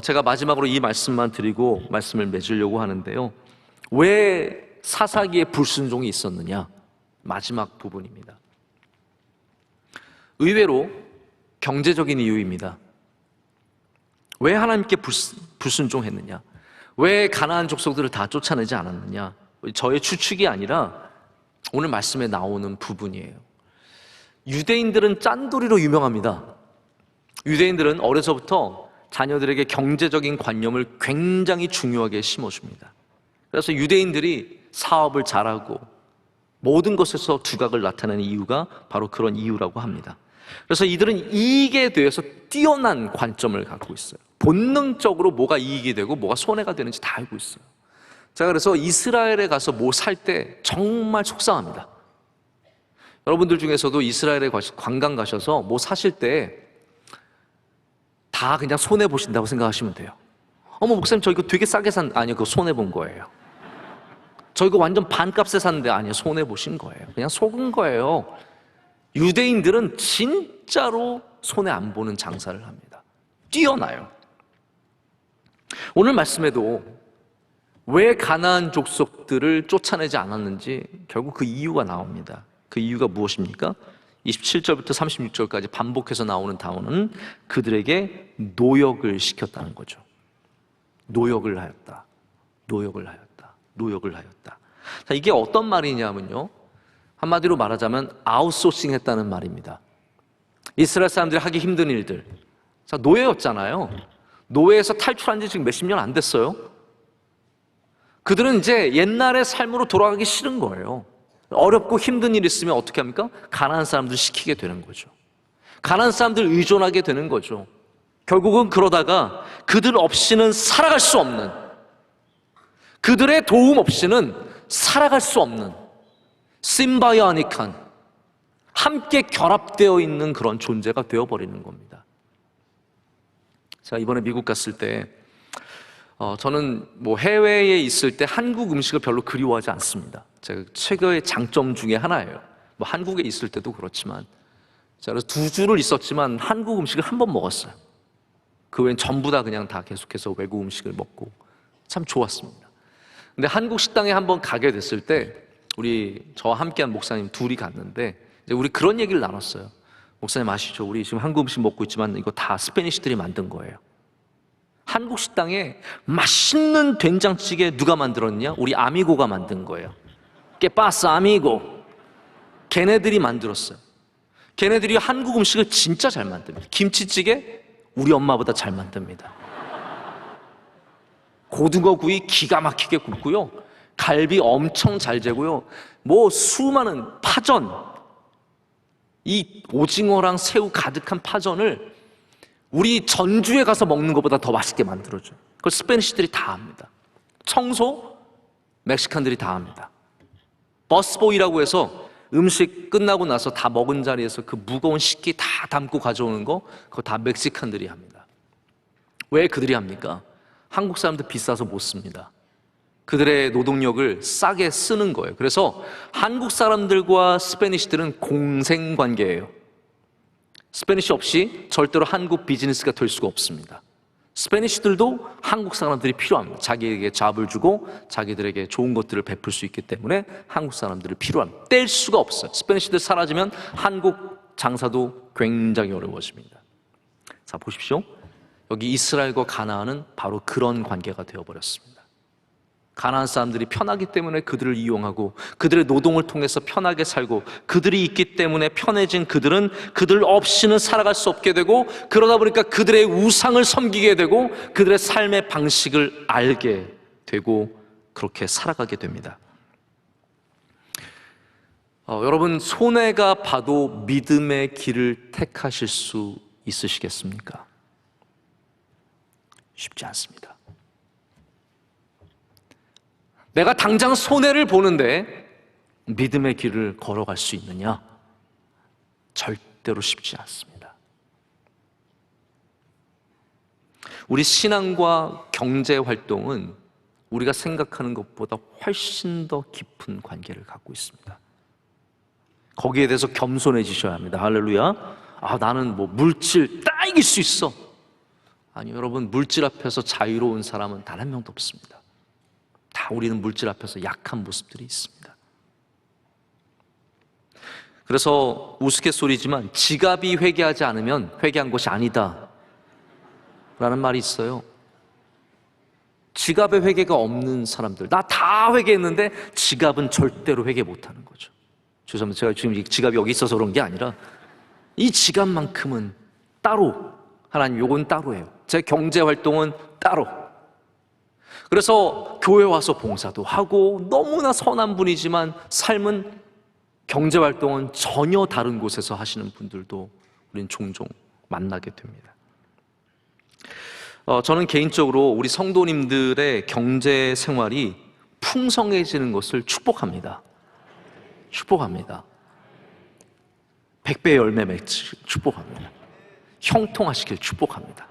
제가 마지막으로 이 말씀만 드리고 말씀을 맺으려고 하는데요, 왜 사사기에 불순종이 있었느냐? 마지막 부분입니다. 의외로 경제적인 이유입니다. 왜 하나님께 불순종했느냐? 왜 가나안 족속들을 다 쫓아내지 않았느냐? 저의 추측이 아니라 오늘 말씀에 나오는 부분이에요. 유대인들은 짠돌이로 유명합니다. 유대인들은 어려서부터 자녀들에게 경제적인 관념을 굉장히 중요하게 심어줍니다. 그래서 유대인들이 사업을 잘하고 모든 것에서 두각을 나타내는 이유가 바로 그런 이유라고 합니다. 그래서 이들은 이익에 대해서 뛰어난 관점을 갖고 있어요. 본능적으로 뭐가 이익이 되고 뭐가 손해가 되는지 다 알고 있어요. 제가 그래서 이스라엘에 가서 뭐 살 때 정말 속상합니다. 여러분들 중에서도 이스라엘에 관광 가셔서 뭐 사실 때 다 그냥 손해보신다고 생각하시면 돼요. 어머 목사님 저 이거 되게 싸게 아니요, 그거 손해본 거예요. 저 이거 완전 반값에 샀는데 아니요, 손해보신 거예요. 그냥 속은 거예요. 유대인들은 진짜로 손해 안 보는 장사를 합니다. 뛰어나요. 오늘 말씀에도 왜 가나안 족속들을 쫓아내지 않았는지 결국 그 이유가 나옵니다. 그 이유가 무엇입니까? 27절부터 36절까지 반복해서 나오는 단어는 그들에게 노역을 시켰다는 거죠. 노역을 하였다. 노역을 하였다. 노역을 하였다. 자, 이게 어떤 말이냐면요, 한마디로 말하자면 아웃소싱 했다는 말입니다. 이스라엘 사람들이 하기 힘든 일들. 자, 노예였잖아요. 노예에서 탈출한 지 지금 몇십 년 안 됐어요. 그들은 이제 옛날의 삶으로 돌아가기 싫은 거예요. 어렵고 힘든 일 있으면 어떻게 합니까? 가난한 사람들 시키게 되는 거죠. 가난한 사람들 의존하게 되는 거죠. 결국은 그러다가 그들 없이는 살아갈 수 없는, 그들의 도움 없이는 살아갈 수 없는 심바이오닉한, 함께 결합되어 있는 그런 존재가 되어버리는 겁니다. 제가 이번에 미국 갔을 때 저는 뭐 해외에 있을 때 한국 음식을 별로 그리워하지 않습니다. 제가 최고의 장점 중에 하나예요. 뭐 한국에 있을 때도 그렇지만, 제가 그래서 2주를 있었지만 한국 음식을 한 번 먹었어요. 그 외엔 전부 다 그냥 다 계속해서 외국 음식을 먹고 참 좋았습니다. 근데 한국 식당에 한번 가게 됐을 때 저와 함께한 목사님 둘이 갔는데 이제 우리 그런 얘기를 나눴어요. 목사님 아시죠? 우리 지금 한국 음식 먹고 있지만 이거 다 스페니쉬들이 만든 거예요. 한국 식당에 맛있는 된장찌개 누가 만들었냐? 우리 아미고가 만든 거예요. 깨빠스 아미고. 걔네들이 만들었어요. 걔네들이 한국 음식을 진짜 잘 만듭니다. 김치찌개 우리 엄마보다 잘 만듭니다. 고등어 구이 기가 막히게 굽고요, 갈비 엄청 잘 재고요, 뭐 수많은 파전, 이 오징어랑 새우 가득한 파전을 우리 전주에 가서 먹는 것보다 더 맛있게 만들어줘요. 그걸 스페니쉬들이 다 합니다. 청소 멕시칸들이 다 합니다. 버스보이라고 해서 음식 끝나고 나서 다 먹은 자리에서 그 무거운 식기 다 담고 가져오는 거, 그거 다 멕시칸들이 합니다. 왜 그들이 합니까? 한국 사람들 비싸서 못 씁니다. 그들의 노동력을 싸게 쓰는 거예요. 그래서 한국 사람들과 스페니쉬들은 공생관계예요. 스페니쉬 없이 절대로 한국 비즈니스가 될 수가 없습니다. 스페니쉬들도 한국 사람들이 필요합니다. 자기에게 잡을 주고 자기들에게 좋은 것들을 베풀 수 있기 때문에 한국 사람들이 필요합니다. 뗄 수가 없어요. 스페니쉬들 사라지면 한국 장사도 굉장히 어려워집니다. 자, 보십시오. 여기 이스라엘과 가나안은 바로 그런 관계가 되어버렸습니다. 가나안 사람들이 편하기 때문에 그들을 이용하고 그들의 노동을 통해서 편하게 살고, 그들이 있기 때문에 편해진 그들은 그들 없이는 살아갈 수 없게 되고, 그러다 보니까 그들의 우상을 섬기게 되고 그들의 삶의 방식을 알게 되고 그렇게 살아가게 됩니다. 여러분, 손해가 봐도 믿음의 길을 택하실 수 있으시겠습니까? 쉽지 않습니다. 내가 당장 손해를 보는데 믿음의 길을 걸어갈 수 있느냐? 절대로 쉽지 않습니다. 우리 신앙과 경제 활동은 우리가 생각하는 것보다 훨씬 더 깊은 관계를 갖고 있습니다. 거기에 대해서 겸손해지셔야 합니다. 할렐루야. 나는 뭐 물질 다 이길 수 있어. 아니, 여러분, 물질 앞에서 자유로운 사람은 단 한 명도 없습니다. 다 우리는 물질 앞에서 약한 모습들이 있습니다. 그래서 우스갯소리지만 지갑이 회개하지 않으면 회개한 것이 아니다 라는 말이 있어요. 지갑에 회개가 없는 사람들, 나 다 회개했는데 지갑은 절대로 회개 못하는 거죠. 죄송합니다. 제가 지금 이 지갑이 여기 있어서 그런 게 아니라 이 지갑만큼은 따로, 하나님 요건 따로 해요. 제 경제활동은 따로. 그래서 교회 와서 봉사도 하고 너무나 선한 분이지만 삶은, 경제활동은 전혀 다른 곳에서 하시는 분들도 우린 종종 만나게 됩니다. 저는 개인적으로 우리 성도님들의 경제 생활이 풍성해지는 것을 축복합니다. 축복합니다. 100배의 열매 맺기 축복합니다. 형통하시길 축복합니다.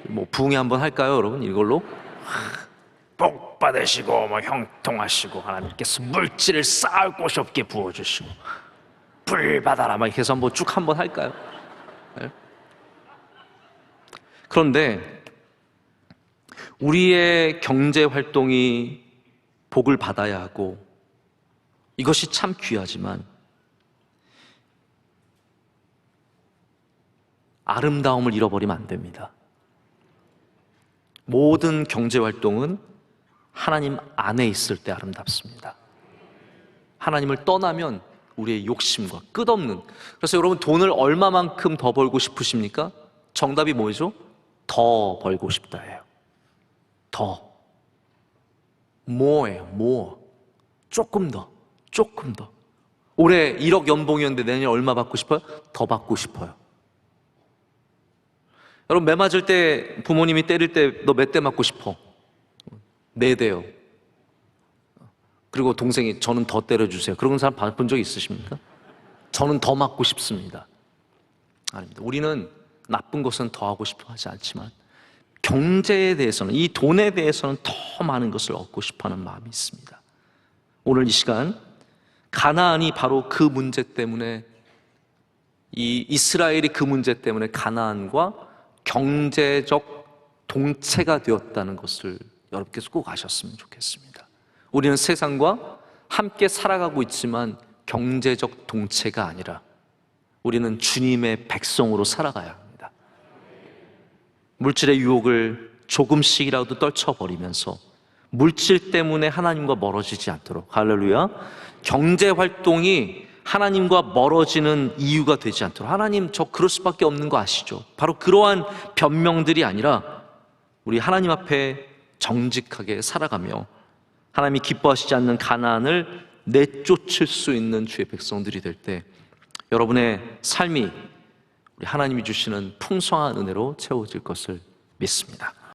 뭐 부흥회 한번 할까요, 여러분? 이걸로 복 받으시고 뭐 형통하시고 하나님께서 물질을 쌓을 곳이 없게 부어주시고 불 받아라 막 이렇게 해서 한번 쭉 한번 할까요? 네? 그런데 우리의 경제 활동이 복을 받아야 하고 이것이 참 귀하지만 아름다움을 잃어버리면 안 됩니다. 모든 경제 활동은 하나님 안에 있을 때 아름답습니다. 하나님을 떠나면 우리의 욕심과 끝없는. 그래서 여러분, 돈을 얼마만큼 더 벌고 싶으십니까? 정답이 뭐죠? 더 벌고 싶다예요. 더. more예요. more. 조금 더. 올해 1억 연봉이었는데 내년에 얼마 받고 싶어요? 더 받고 싶어요. 여러분, 매 맞을 때 부모님이 때릴 때 너 몇 대 맞고 싶어? 4대요. 그리고 동생이 저는 더 때려주세요. 그런 사람 본 적 있으십니까? 저는 더 맞고 싶습니다. 아닙니다. 우리는 나쁜 것은 더 하고 싶어 하지 않지만 경제에 대해서는, 이 돈에 대해서는 더 많은 것을 얻고 싶어 하는 마음이 있습니다. 오늘 이 시간 가나안이 바로 그 문제 때문에, 이 이스라엘이 그 문제 때문에 가나안과 경제적 동체가 되었다는 것을 여러분께서 꼭 아셨으면 좋겠습니다. 우리는 세상과 함께 살아가고 있지만 경제적 동체가 아니라 우리는 주님의 백성으로 살아가야 합니다. 물질의 유혹을 조금씩이라도 떨쳐버리면서 물질 때문에 하나님과 멀어지지 않도록, 할렐루야, 경제 활동이 하나님과 멀어지는 이유가 되지 않도록. 하나님, 저 그럴 수밖에 없는 거 아시죠? 바로 그러한 변명들이 아니라 우리 하나님 앞에 정직하게 살아가며 하나님이 기뻐하시지 않는 가나안을 내쫓을 수 있는 주의 백성들이 될 때 여러분의 삶이 우리 하나님이 주시는 풍성한 은혜로 채워질 것을 믿습니다.